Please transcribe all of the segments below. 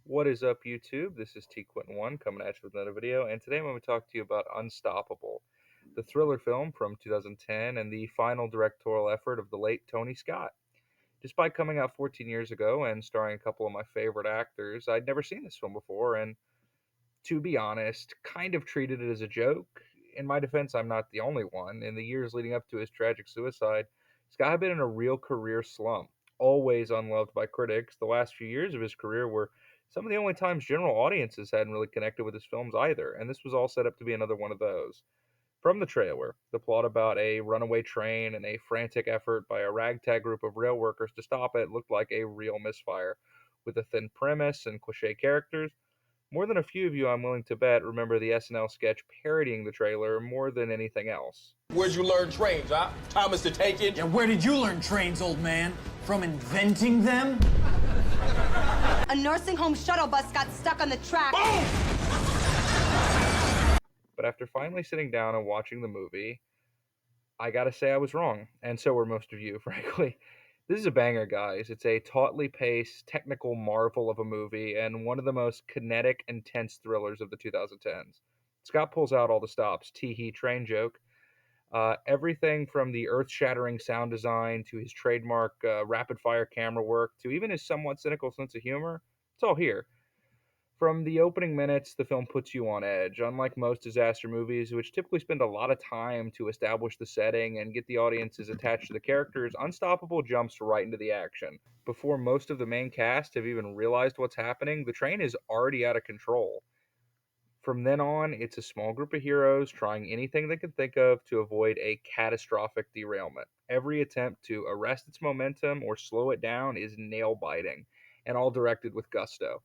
What is up, YouTube? This is T Quentin1 coming at you with another video, and today I'm going to talk to you about Unstoppable, the thriller film from 2010 and the final directorial effort of the late Tony Scott. Despite coming out 14 years ago and starring a couple of my favorite actors, I'd never seen this film before, and to be honest, kind of treated it as a joke. In my defense, I'm not the only one. In the years leading up to his tragic suicide, Scott had been in a real career slump. Always unloved by critics, the last few years of his career were some of the only times general audiences hadn't really connected with his films either, and this was all set up to be another one of those. From the trailer, the plot about a runaway train and a frantic effort by a ragtag group of rail workers to stop it looked like a real misfire. With a thin premise and cliche characters, more than a few of you, I'm willing to bet, remember the SNL sketch parodying the trailer more than anything else. Where'd you learn trains, huh? Thomas the Tank Engine? Yeah, where did you learn trains, old man? From inventing them? A nursing home shuttle bus got stuck on the track. Boom! But after finally sitting down and watching the movie, I gotta say I was wrong, and so were most of you, frankly. This is a banger, guys. It's a tautly paced, technical marvel of a movie, and one of the most kinetic and tense thrillers of the 2010s. Scott pulls out all the stops, tee-hee train joke, everything from the earth-shattering sound design to his trademark rapid-fire camera work to even his somewhat cynical sense of humor. It's all here. From the opening minutes, the film puts you on edge. Unlike most disaster movies, which typically spend a lot of time to establish the setting and get the audiences attached to the characters, Unstoppable jumps right into the action. Before most of the main cast have even realized what's happening, the train is already out of control. From then on, it's a small group of heroes trying anything they can think of to avoid a catastrophic derailment. Every attempt to arrest its momentum or slow it down is nail biting, and all directed with gusto.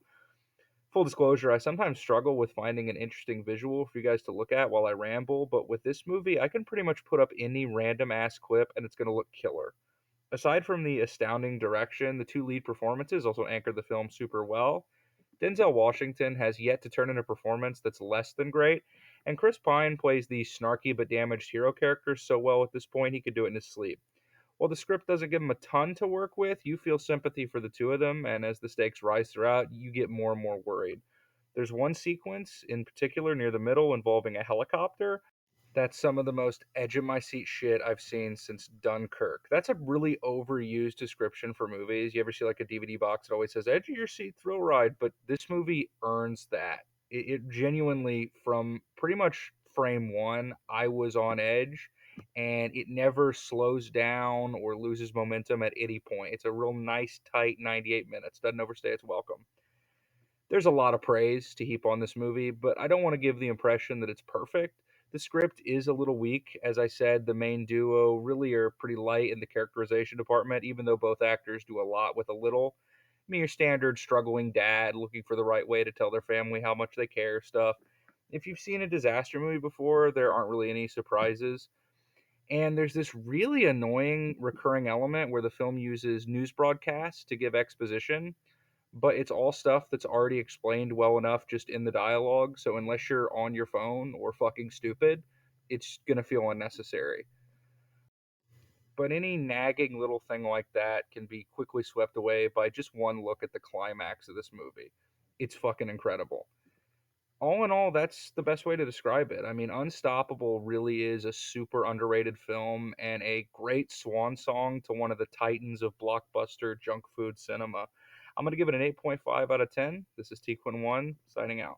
Full disclosure, I sometimes struggle with finding an interesting visual for you guys to look at while I ramble, but with this movie, I can pretty much put up any random ass clip and it's going to look killer. Aside from the astounding direction, the two lead performances also anchor the film super well. Denzel Washington has yet to turn in a performance that's less than great, and Chris Pine plays the snarky but damaged hero character so well at this point he could do it in his sleep. While the script doesn't give him a ton to work with, you feel sympathy for the two of them, and as the stakes rise throughout, you get more and more worried. There's one sequence in particular near the middle involving a helicopter. That's some of the most edge of my seat shit I've seen since Dunkirk. That's a really overused description for movies. You ever see like a DVD box that always says edge of your seat thrill ride, but this movie earns that. It genuinely, from pretty much frame one, I was on edge, and it never slows down or loses momentum at any point. It's a real nice, tight 98 minutes. Doesn't overstay its welcome. There's a lot of praise to heap on this movie, but I don't want to give the impression that it's perfect. The script is a little weak. As I said, the main duo really are pretty light in the characterization department, even though both actors do a lot with a little. I mean, your standard struggling dad looking for the right way to tell their family how much they care stuff. If you've seen a disaster movie before, there aren't really any surprises. And there's this really annoying recurring element where the film uses news broadcasts to give exposition, but it's all stuff that's already explained well enough just in the dialogue. So unless you're on your phone or fucking stupid, it's going to feel unnecessary. But any nagging little thing like that can be quickly swept away by just one look at the climax of this movie. It's fucking incredible. All in all, that's the best way to describe it. I mean, Unstoppable really is a super underrated film and a great swan song to one of the titans of blockbuster junk food cinema. I'm going to give it an 8.5 out of 10. This is T Quinn1 signing out.